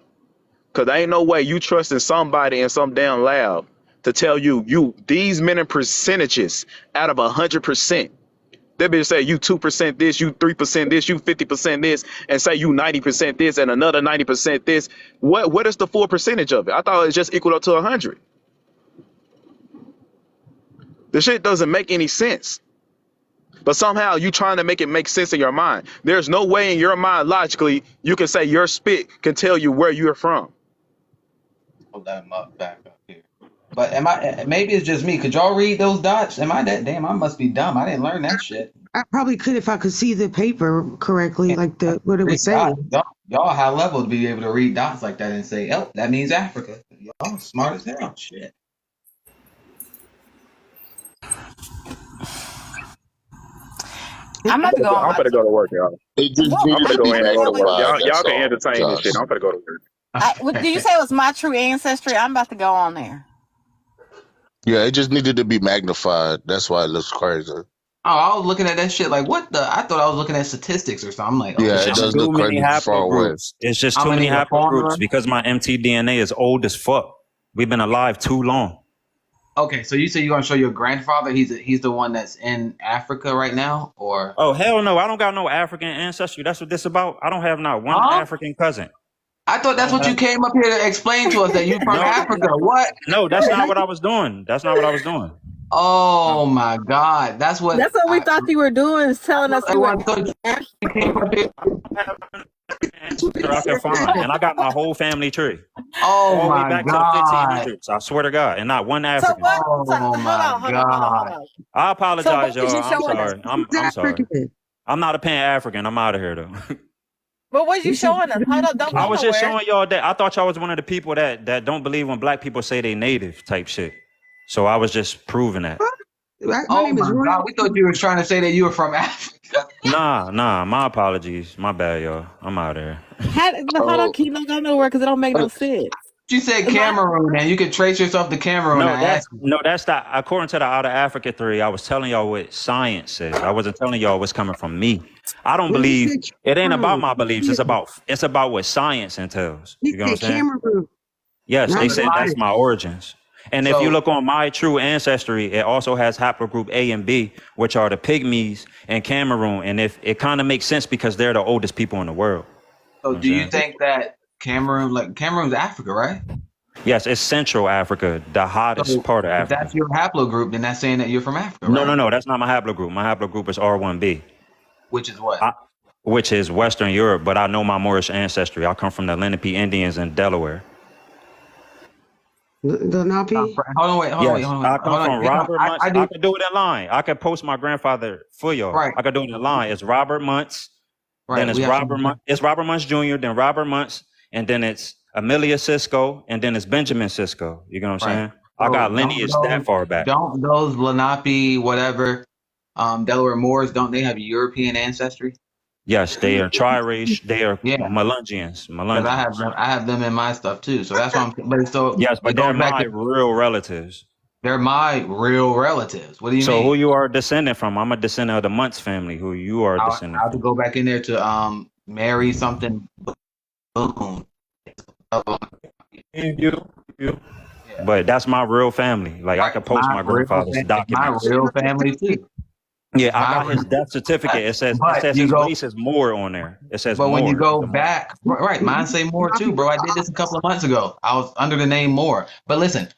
Cause there ain't no way you trusting somebody in some damn lab to tell you these many percentages out of 100%. That bitch say you 2% this, you 3% this, you 50% this, and say you 90% this and another 90% this. What is the full percentage of it? I thought it was just equal up to 100. The shit doesn't make any sense. But somehow you trying to make it make sense in your mind. There's no way in your mind logically you can say your spit can tell you where you're from. Hold that back up here. But am I? Maybe it's just me. Could y'all read those dots? Am I that damn? I must be dumb. I didn't learn that shit. I probably could if I could see the paper correctly, like the what it was Read dots. saying. Y'all high level to be able to read dots like that and say, "Oh, that means Africa." Y'all smart as hell. Shit. I'm about to go on I'm my. gonna go to work, y'all. It just What? I'm needed gonna to go be in and go to work. magnified. Y'all That's can all, entertain this shit. Josh. I'm gonna go to work. What did you say it was my true ancestry? I'm about to go on there. Yeah, it just needed to be magnified. That's why it looks crazy. Oh, I was looking at that shit like, what the? I thought I was looking at statistics or something. I'm like, Yeah, It's okay, it how just does many, too look many crazy far away. haplogroups. It's just how too many many are haplogroups foreign? because my mtDNA is old as fuck. We've been alive too long. Okay, so you say you're gonna show your grandfather? He's the one that's in Africa right now, or Oh hell no! I don't got no African ancestry. That's what this about. I don't have not one huh? African cousin. I thought I that's don't what you have came up here to explain to us that you from no, Africa. What? no. That's not what I was doing. That's not what I was doing. Oh my God, that's what That's what we thought you were doing, is I telling know us you were. everyone thought you came up here. Ancestor I can find, and I got my whole family tree Oh all the way my back to the God. 1500s. I swear to God, and not one So African. what? So Oh hold my on, hold on, hold on, hold God. on. I So apologize, what was y'all. you I'm showing us? sorry. I'm sorry. African. I'm not a Pan African. I'm out of here though. What was you You should showing us? Hold on, don't I go was just nowhere. showing y'all that I thought y'all was one of the people that don't believe when black people say they native type shit. So I was just proving that. My Oh name is my Roy. God. We thought you were trying to say that you were from Africa. Nah. My apologies. My bad, y'all. I'm out of here. Hold on, Oh, keep don't go nowhere because it don't make no uh, sense. You said My, Cameroon and you could trace yourself to Cameroon. I asked you. That's the according to the Out of Africa theory. I was telling y'all what science says. I wasn't telling y'all what's coming from me. I don't When he believe said it ain't about Cameroon, my beliefs. It's about what science entails. he You get what I'm said saying? Cameroon, Yes, not they So, said United that's States. my origins. And if you so, look on my true ancestry, it also has haplogroup A and B, which are the pygmies and Cameroon. And if it kind of makes sense because they're the oldest people in the world. You so know what I'm do you saying? think that Cameroon's Africa, right? Yes, it's Central Africa, the hottest So part of if Africa. that's your haplogroup, then that's saying that you're from Africa, No, right? that's not my haplogroup. My haplogroup is R1B, Which is what? I, which is Western Europe, but I know my Moorish ancestry. I come from the Lenape Indians in Delaware. The Napi. Hold on, wait, Yes, I come hold on. from Hang on. Robert Muntz. I I do could do it in line. I could post my grandfather for y'all. right, I could do it in line. It's Robert Muntz. Then right. it's We have to. It's Robert Muntz Jr., then Robert Muntz, and then it's Amelia Cisco, and then it's Benjamin Cisco. You know what I'm Right. saying? I So got lineage that far back. don't those Lenape, whatever, Delaware Moors, don't they have European ancestry? Yes, they are tri-race. They are Yeah, Melungians. because Melungians. I have them in my stuff too. So that's why I'm. But so Yes, it but they're goes back my to real relatives. they're my real relatives. What do you So mean? who you are descendant from? I'm a descendant of the Muntz family. Who you are a I descendant have to from? go back in there to marry something. Boom. You. Yeah. But that's my real family. Like I Right. could post my grandfather's My documents. real family too. Yeah, I My got his death certificate. It but says you his go race is Moor on there. It says but when you Moor. He's go a Moor. back, right, mine say more too, bro. I did this a couple of months ago. I was under the name Moore. But listen,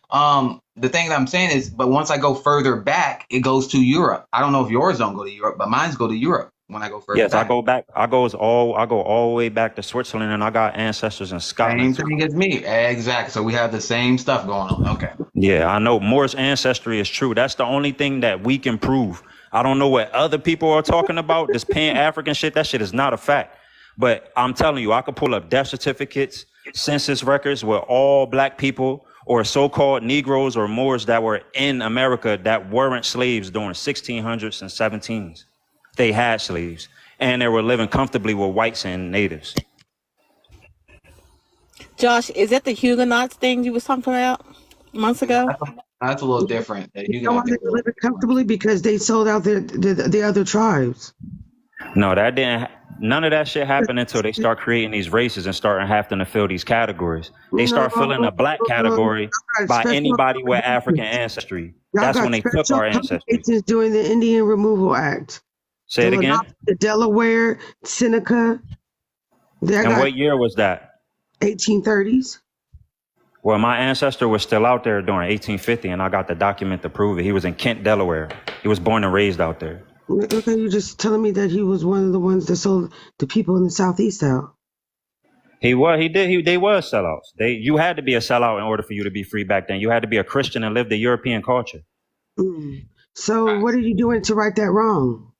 the thing that I'm saying is, but once I go further back, it goes to Europe. I don't know if yours don't go to Europe, but mine's go to Europe when I go further Yes, I back. go back. I go all the way back to Switzerland, and I got ancestors in Same Scotland too. thing as me. Exactly. So we have the same stuff going on. Okay. Yeah, I know Moor's ancestry is true. That's the only thing that we can prove. I don't know what other people are talking about. This Pan-African shit, that shit is not a fact. But I'm telling you, I could pull up death certificates, census records with all black people or so-called Negroes or Moors that were in America that weren't slaves during 1600s and 17s. They had slaves, and they were living comfortably with whites and natives. Josh, is that the Huguenots thing you was talking about months ago? That's a little different. You know why they were living comfortably? Because they sold out the other tribes. No, that didn't. None of that shit happened until they start creating these races and starting having to fill these categories. They start filling the black category by anybody with African ancestry. That's when they took our ancestry. During the Indian Removal Act. Say it again. The Delaware, Seneca. And what year was that? 1830s. Well, my ancestor was still out there during 1850, and I got the document to prove it. He was in Kent, Delaware. He was born and raised out there. Okay, you're just telling me that he was one of the ones that sold the people in the Southeast out. He was. He did. They was sellouts. You had to be a sellout in order for you to be free back then. You had to be a Christian and live the European culture. So what are you doing to right that wrong?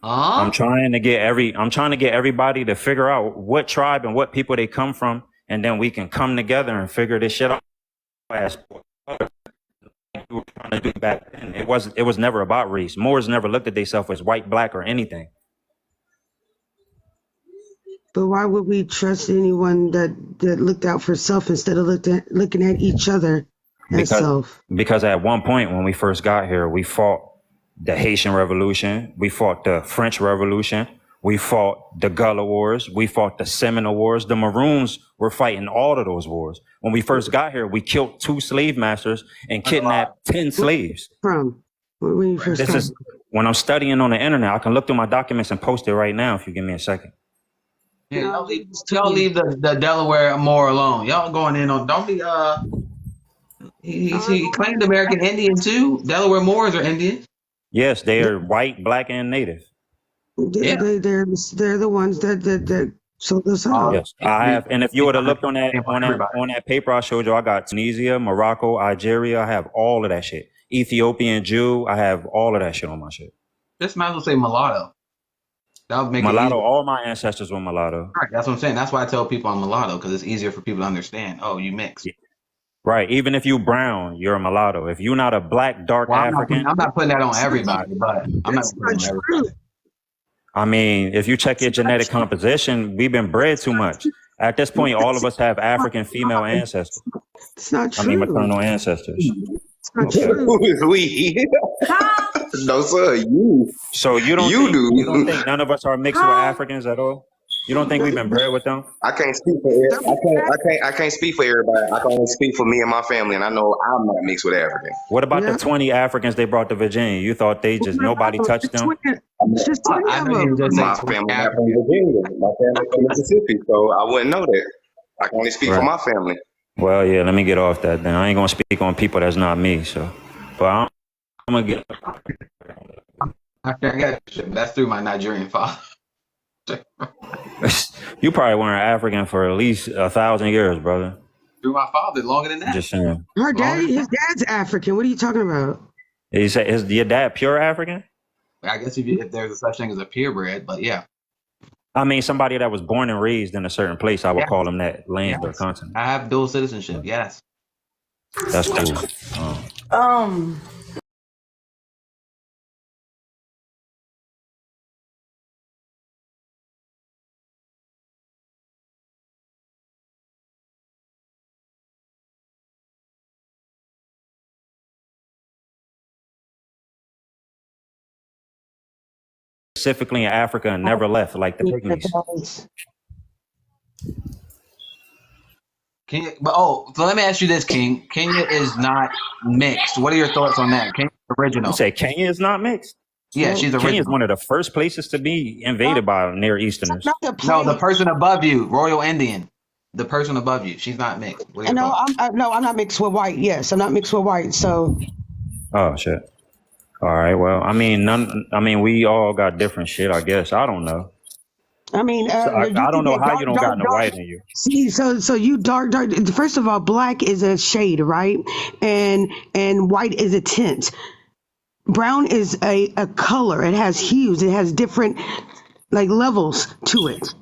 I'm trying to get everybody to figure out what tribe and what people they come from, and then we can come together and figure this shit out. We were trying to do back then. It was never about race. Moors never looked at themselves as white, black, or anything. But why would we trust anyone that looked out for self instead of looking at each other as self? Because at one point when we first got here, we fought the Haitian Revolution, we fought the French Revolution, we fought the Gullah Wars, we fought the Seminole Wars. The Maroons were fighting all of those wars. When we first got here, we killed 2 slave masters and kidnapped 10 slaves. When you first when I'm studying on the internet. I can look through my documents and post it right now if you give me a second. Yeah, y'all leave the Delaware Moor alone. Y'all going in on, don't be, he claimed American Indian too. Delaware Moors are Indians. Yes, they are white, black, and native. They're the ones that sold us out. Yes, I have. And if you would have looked on that paper I showed you, I got Tunisia, Morocco, Algeria. I have all of that shit. Ethiopian Jew. I have all of that shit on my shit. Just might as well say mulatto. That would make mulatto. It all my ancestors were mulatto. Right, that's what I'm saying. That's why I tell people I'm mulatto, because it's easier for people to understand. Oh, you mix. Right. Even if you brown, you're a mulatto. If you're not a black, dark African, I'm not putting that on everybody, but I'm not putting it on everybody. I mean, if you check your genetic composition, we've been bred too much. At this point, all of us have African female ancestors. It's not true. I mean, maternal ancestors. It's not true. Who is we? No, sir, you. So you don't think none of us are mixed with Africans at all? You don't think we've been bred with them? I can't speak for I can't speak for everybody. I can only speak for me and my family, and I know I'm not mixed with African. What about the 20 Africans they brought to Virginia? You thought nobody touched them? It's just 20 of them. My family from Virginia. My family from Mississippi, so I wouldn't know that. I can only speak for my family. Well, yeah, let me get off that then. I ain't gonna speak on people that's not me. So, but I'm gonna get. I got that's through my Nigerian father. You probably weren't African for at least 1,000 years, brother. Through my father, longer than that. Just saying. His dad's African. What are you talking about? You say is your dad pure African? I guess if there's a such thing as a purebred, but yeah. I mean, somebody that was born and raised in a certain place, I would call them that land or continent. I have dual citizenship. Yes. That's cool. Specifically in Africa and never left, like the pygmies. So let me ask you this, King. Kenya is not mixed. What are your thoughts on that? Kenya's original. You say Kenya is not mixed? Yeah, she's original. Kenya is one of the first places to be invaded by Near Easterners. No, the person above you, Royal Indian. The person above you, she's not mixed. I'm not mixed with white. Yes, I'm not mixed with white. So. Oh shit. All right. Well, I mean, we all got different shit. I guess I don't know. I mean, I don't know how you don't got no white in you. See, so you dark. First of all, black is a shade, right? And white is a tint. Brown is a color. It has hues. It has different levels to it.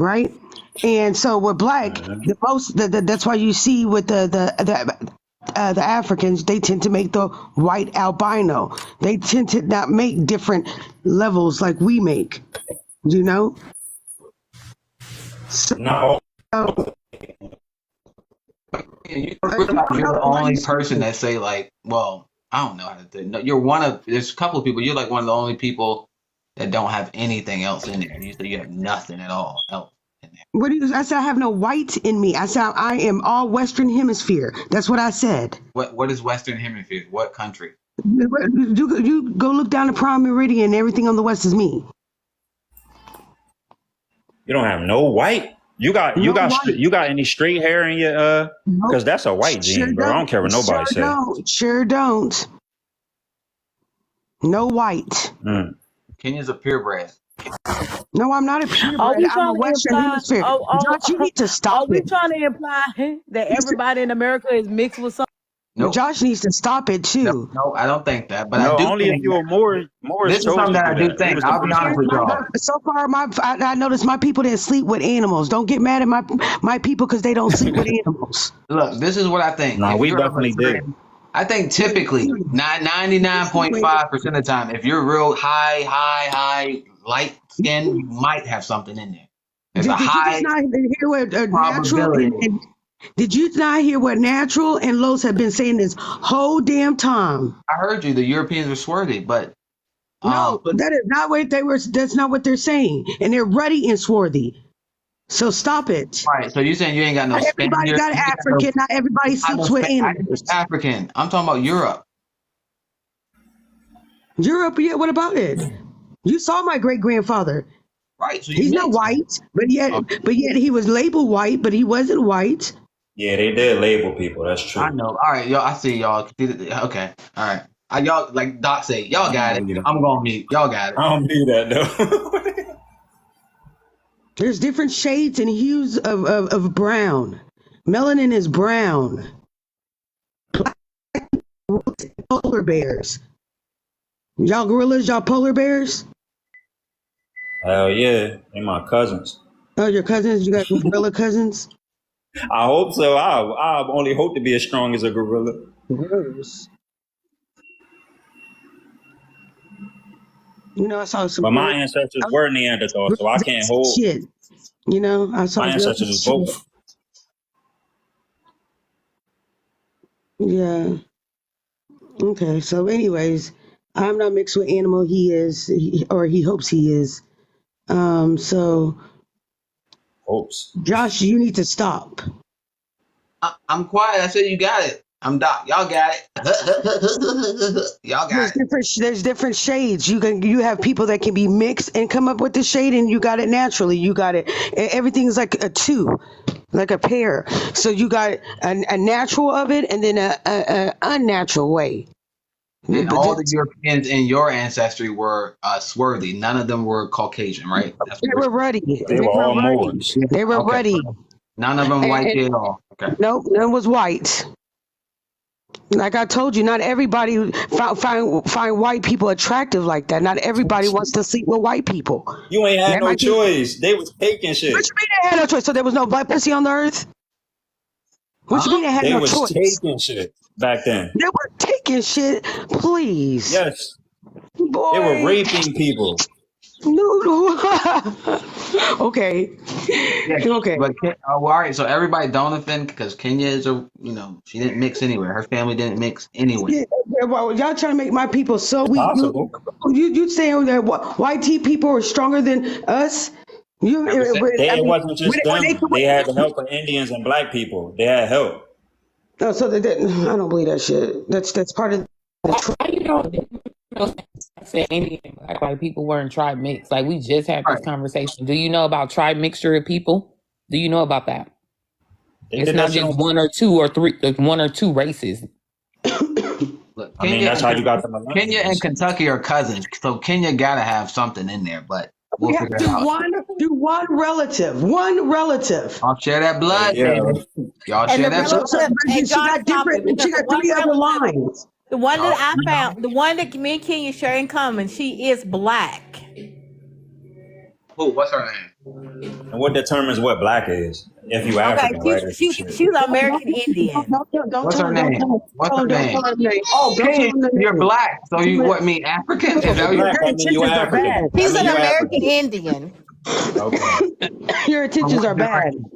right? And so with black, the most that's why you see with the Africans, they tend to make the white albino. They tend to not make different levels like we make, you know. So, No. You're the only person that say like, well, I don't know how to do it. No, you're one of. There's a couple of people. You're like one of the only people that don't have anything else in there. You say you have nothing at all else in there. what do you? I said I have no white in me. I said I am all Western Hemisphere. That's what I said. What is Western Hemisphere? What country? You go look down the Prime Meridian. Everything on the west is me. You don't have no white. You got any straight hair in your because that's a white gene, bro. I don't care what nobody says. Sure don't. No white. Kenya's a purebred. No, I'm not a purebred. I'm a Western Hemisphere. Josh, you need to stop Are we it. trying to imply that everybody in America is mixed with something? Nope. Josh needs to stop it too. No, I don't think that. But No, I do only think if you're more. This is something that I do think. I'll be honest with y'all. So far, I noticed my people didn't sleep with animals. Don't get mad at my people because they don't sleep with animals. Look, this is what I think. No, we definitely did. I think typically 99.5% of the time, if you're real high light skin, you might have something in there. There's a high probability. Did you not hear what Natural and Los have been saying this whole damn time? I heard you. The Europeans are swarthy, but no, that is not what they were. That's not what they're saying, and they're ruddy and swarthy. So stop it. All right. So you're saying you ain't got no. Not everybody got African. Not everybody sleeps with animals. African. I'm talking about Europe. Europe, yeah. What about it? You saw my great grandfather. Right. So he's not white, but yet he was labeled white, but he wasn't white. Yeah, they did label people. That's true. I know. All right, y'all. I see y'all. Okay. All right. Y'all, like Doc say, y'all got it. I'm gonna mute. Y'all got it. I don't need that though. There's different shades and hues of brown. Melanin is brown. Black polar bears. Y'all gorillas, y'all polar bears? Hell yeah, they my cousins. Oh, your cousins? You got gorilla cousins? I hope so. I only hope to be as strong as a gorilla. Gross. You know, I saw some. But my ancestors were Neanderthals, so I can't hold. Shit. You know, I saw my ancestors is both. Yeah. Okay. So, anyways, I'm not mixed with animal. He is, or he hopes he is. So. Hopes. Josh, you need to stop. I'm quiet. I said you got it. I'm Doc. Y'all got it. Y'all got it. There's different shades. You have people that can be mixed and come up with the shade, and you got it naturally. You got it. Everything's like a two, like a pair. So you got a natural of it, and then a unnatural way. And all the Europeans in your ancestry were swarthy. None of them were Caucasian, right? They were ruddy. They were all Moors. They were ruddy. None of them white at all. Okay. Nope, none was white. Like I told you, not everybody find white people attractive like that. Not everybody wants to sleep with white people. You ain't had no choice. They was taking shit. What you mean they had no choice? So there was no black pussy on the earth? What you mean they had no choice? They was taking shit back then. They were taking shit, please. Yes. Boy. They were raping people. No. Okay. Yeah, okay. But all right, so everybody don't offend because Kenya is she didn't mix anywhere. Her family didn't mix anywhere. Yeah, well, y'all trying to make my people so weak. You saying that white people are stronger than us? It wasn't just them. They had the help of Indians and black people. They had help. No, so I don't believe that shit. That's part of Said Indian black white people weren't tribe mixed. Like we just had this conversation. Do you know about tribe mixture of people? Do you know about that? It's not just one or two or three. There's one or two races. Look, I mean, that's how you got them. Kenya and Kentucky are cousins, so Kenya gotta have something in there. But we'll figure it out. One relative. I'll share that blood. Yeah. Y'all share that blood. She got different. She got three other lines. The one that I found, the one that me and Kenya share in common, she is black. Who? What's her name? And what determines what black is? If you Okay, African, right? Or some shit. she's American Indian. What's her name? What's her Don't tell name? her name. Oh, Don't tell pink. her You're name. black. So you what mean African? Is If that you're what you black, Your that means you intentions are African. bad. That She's mean an you American African. Indian. Okay. Your from intentions what are bad. generation?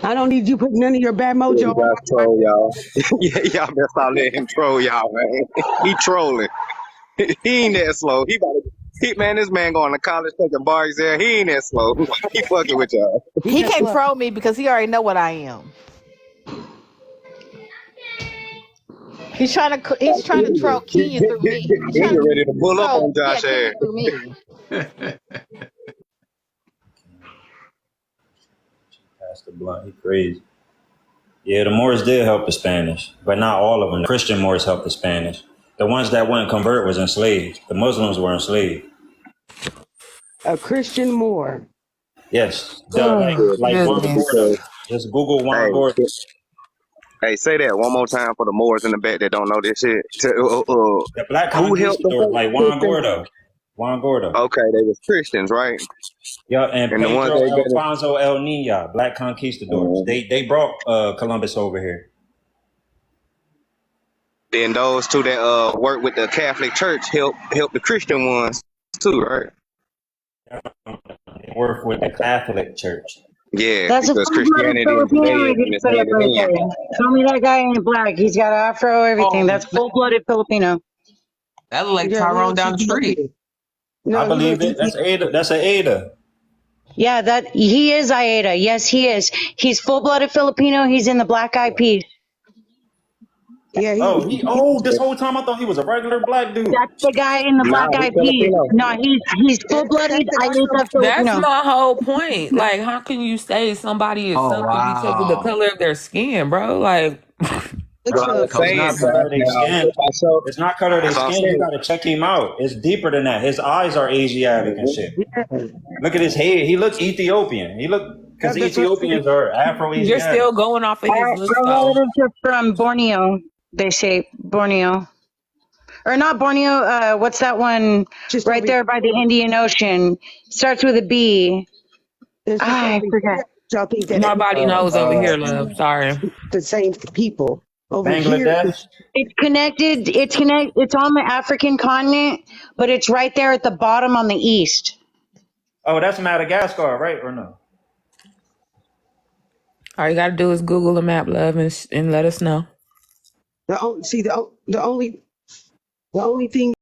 I don't need you putting none of your bad Yeah, mojo you on guys troll y'all. Yeah, y'all better stop letting him troll y'all, man. He trolling. He ain't that slow. This man going to college taking bar exam. He ain't that slow. He fucking with y'all. He He just can't slow. troll me because he already know what I am. He's trying to troll He Kenya through me. He's trying get to ready to pull up troll on Josh Kenya ass. through me. Pastor Blunt, he crazy. Yeah, the Moors did help the Spanish, but not all of them. The Christian Moors helped the Spanish. The ones that wouldn't convert was enslaved. The Muslims were enslaved. A Christian Moor. Yes, Oh, like Juan goodness. Gordo. Just Google Juan Hey, Gordo. hey, say that one more time for the Moors in the back that don't know this shit. The black Who helped them conquistadors, folks? like Juan Gordo. Juan Gordo. Okay, they was Christians, right? Yeah, and And the ones Pedro that got it. Alfonso El Nina, black conquistadors. They brought Columbus over here. Then those two that work with the Catholic Church help the Christian ones too, right? They work with the Catholic Church. Yeah, That's a because full-blooded Christianity and Filipino we Judaism just is put up hand in right hand. there. Show me that guy in black. He's got an afro, everything. Oh, That's full-blooded Filipino. that look like Yeah, he Tyrone looks down the street. Ethiopian. I No, he believe looks it. That's Ethiopian. Ada. That's an Ada. Yeah, that he is Aida. Yes, he is. He's full-blooded Filipino. He's in the Black Eyed Peas. Yeah, This whole time I thought he was a regular black dude. That's the guy in the Nah, Black he Eyed Peas. Filipino. No, he's that's full-blooded the Afro. Aida That's Filipino. my whole point. Like, how can you say somebody is Oh something because of the wow. color of their skin, bro? Like, Looks That's what I'm It's saying. not Filipino. color of their Now, skin. It's not color of their that's what I'm skin. You saying. got to check him out. It's deeper than that. His eyes are Asiatic and shit. Yeah, Look at his head. He looks Ethiopian. Because that's what I'm saying. Ethiopians are you're Afro-Asiatic. still going off of his looks, Our though. relatives are from Borneo. They say Borneo. Or not Borneo, what's that one Just right over there by the Indian Ocean? Starts with a B. It's just I over forget. here. Y'all think that Nobody knows over Uh, here, love. Sorry. the same people over here. Bangladesh. It's connected. It's on the African continent, but it's right there at the bottom on the east. Oh, that's Madagascar, right? Or no? All you got to do is Google the map, love, and let us know. The only thing